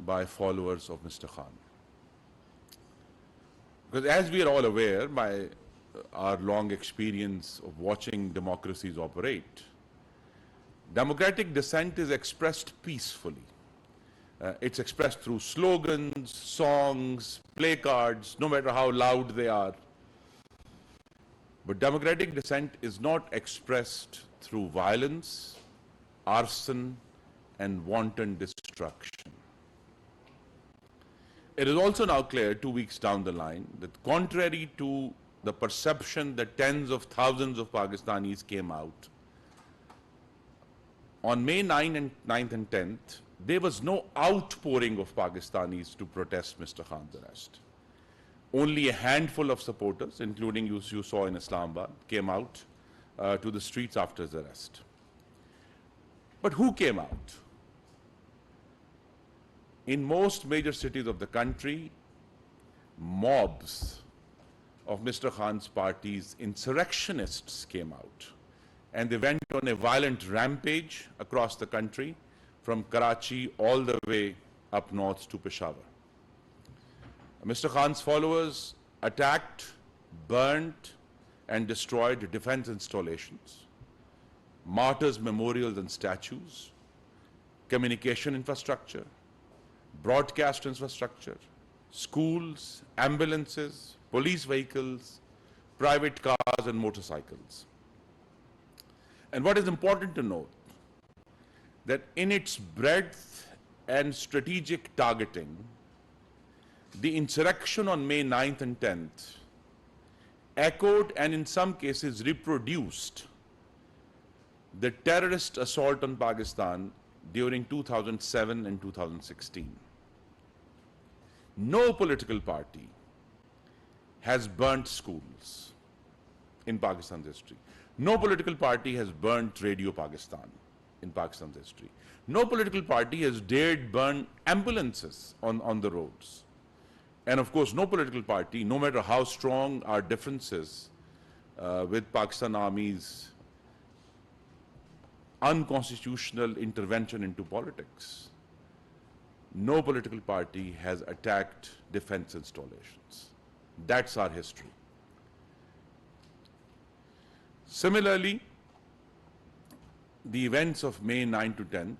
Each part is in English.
by followers of Mr. Khan. Because as we are all aware by our long experience of watching democracies operate, democratic dissent is expressed peacefully. It's expressed through slogans, songs, placards, no matter how loud they are. But democratic dissent is not expressed through violence, arson, and wanton destruction. It is also now clear, 2 weeks down the line, that contrary to the perception that tens of thousands of Pakistanis came out, on May 9th and 10th, there was no outpouring of Pakistanis to protest Mr. Khan's arrest. Only a handful of supporters, including you saw in Islamabad, came out to the streets after his arrest. But who came out? In most major cities of the country, mobs of Mr. Khan's party's insurrectionists came out, and they went on a violent rampage across the country from Karachi all the way up north to Peshawar. Mr. Khan's followers attacked, burnt, and destroyed defense installations, martyrs' memorials and statues, communication infrastructure, broadcast infrastructure, schools, ambulances, police vehicles, private cars and motorcycles. And what is important to note, that in its breadth and strategic targeting, the insurrection on May 9th and 10th echoed and in some cases reproduced the terrorist assault on Pakistan during 2007 and 2016. No political party has burnt schools in Pakistan's history. No political party has burnt Radio Pakistan in Pakistan's history. No political party has dared burn ambulances on the roads. And of course, no political party, no matter how strong our differences with Pakistan Army's unconstitutional intervention into politics, no political party has attacked defense installations. That's our history. Similarly, the events of May 9 to 10th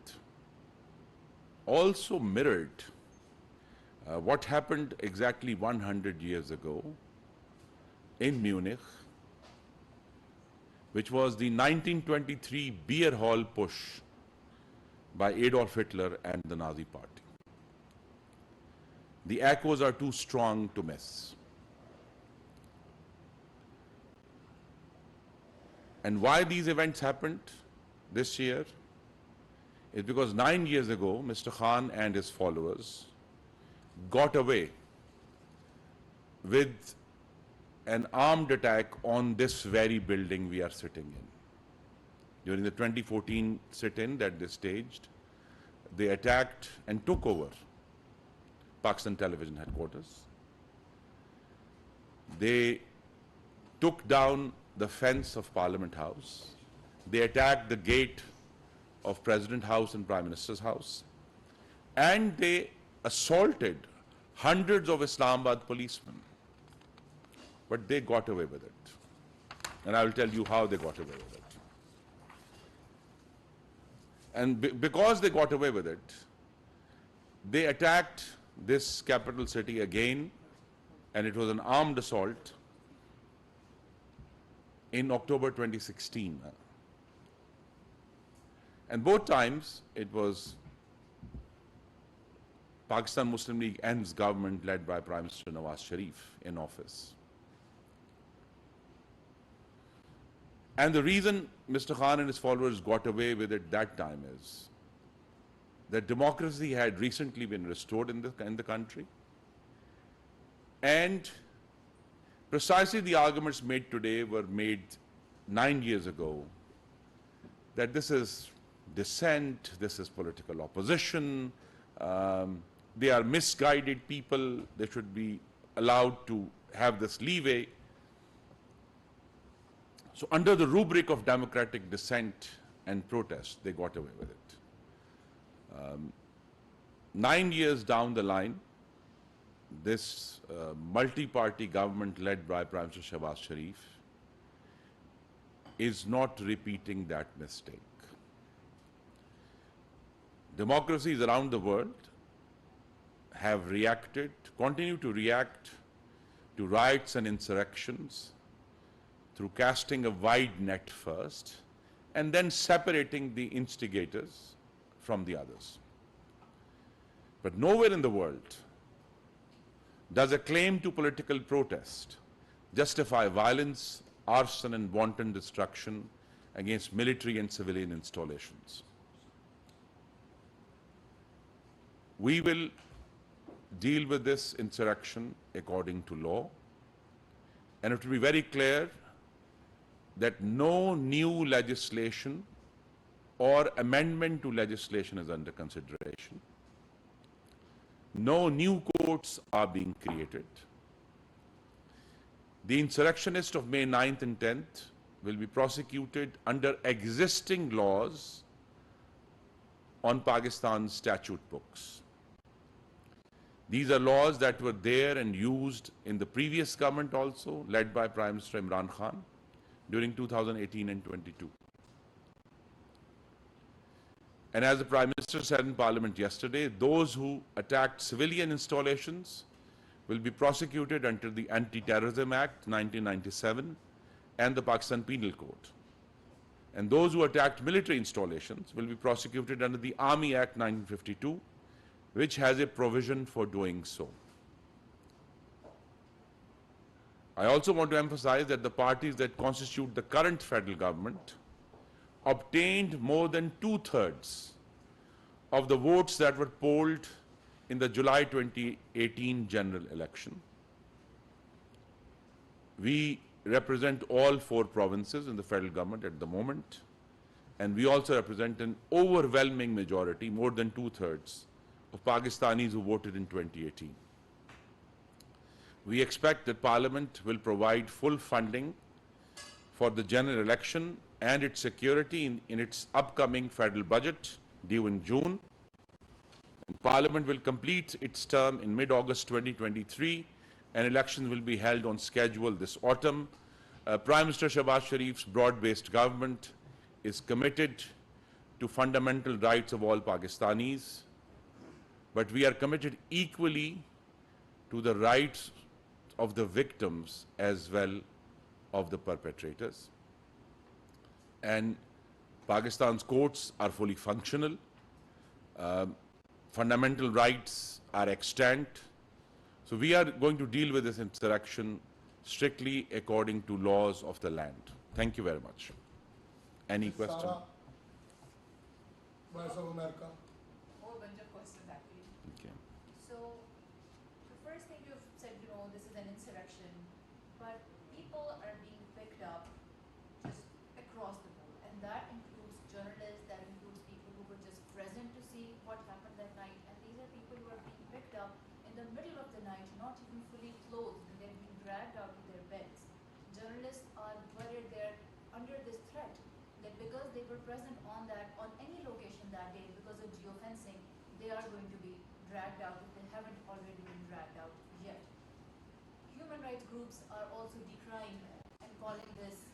also mirrored what happened exactly 100 years ago in Munich, which was the 1923 beer hall push by Adolf Hitler and the Nazi Party. The echoes are too strong to miss. And why these events happened this year is because 9 years ago, Mr. Khan and his followers got away with an armed attack on this very building we are sitting in. During the 2014 sit-in that they staged, they attacked and took over Pakistan Television headquarters. They took down the fence of Parliament House. They attacked the gate of President House and Prime Minister's House. And they assaulted hundreds of Islamabad policemen. But they got away with it. And I will tell you how they got away with it. And because they got away with it, they attacked this capital city again, and it was an armed assault in October 2016. And both times it was Pakistan Muslim League and its government led by Prime Minister Nawaz Sharif in office. And the reason Mr. Khan and his followers got away with it that time is that democracy had recently been restored in the country. And precisely the arguments made today were made 9 years ago, that this is dissent, this is political opposition, they are misguided people, they should be allowed to have this leeway. So under the rubric of democratic dissent and protest, they got away with it. 9 years down the line, this multi-party government led by Prime Minister Shehbaz Sharif is not repeating that mistake. Democracies around the world have reacted, continue to react to riots and insurrections through casting a wide net first and then separating the instigators from the others. But nowhere in the world does a claim to political protest justify violence, arson and wanton destruction against military and civilian installations. We will deal with this insurrection according to law, and it will be very clear that no new legislation or amendment to legislation is under consideration. No new courts are being created. The insurrectionists of May 9th and 10th will be prosecuted under existing laws on Pakistan's statute books. These are laws that were there and used in the previous government also, led by Prime Minister Imran Khan during 2018 and 22. And as the Prime Minister said in Parliament yesterday, those who attacked civilian installations will be prosecuted under the Anti-Terrorism Act 1997 and the Pakistan Penal Code. And those who attacked military installations will be prosecuted under the Army Act 1952, which has a provision for doing so. I also want to emphasize that the parties that constitute the current federal government obtained more than 2/3 of the votes that were polled in the July 2018 general election. We represent all 4 provinces in the federal government at the moment, and we also represent an overwhelming majority, more than 2/3 of Pakistanis who voted in 2018. We expect that Parliament will provide full funding for the general election and its security in its upcoming federal budget due in June. And Parliament will complete its term in mid-August 2023, and elections will be held on schedule this autumn. Prime Minister Shehbaz Sharif's broad-based government is committed to fundamental rights of all Pakistanis, but we are committed equally to the rights of the victims as well of the perpetrators. And Pakistan's courts are fully functional. Fundamental rights are extant. So we are going to deal with this insurrection strictly according to laws of the land. Thank you very much. Any question? Voice of America. Whole bunch of questions actually. Okay. So the first thing you've said, this is an insurrection, but people are being picked up just across the board, and that includes journalists, that includes people who were just present to see what happened that night, and these are people who are being picked up in the middle of the night, not even fully clothed, and they're being dragged out of their beds. Journalists are buried there under this threat that because they were present on any location that day, because of geofencing, they are going to be dragged out if they haven't already been dragged out yet. Human rights groups are also decrying and calling this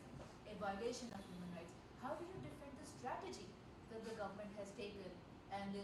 a violation of human rights. How do you defend the strategy that the government has taken and is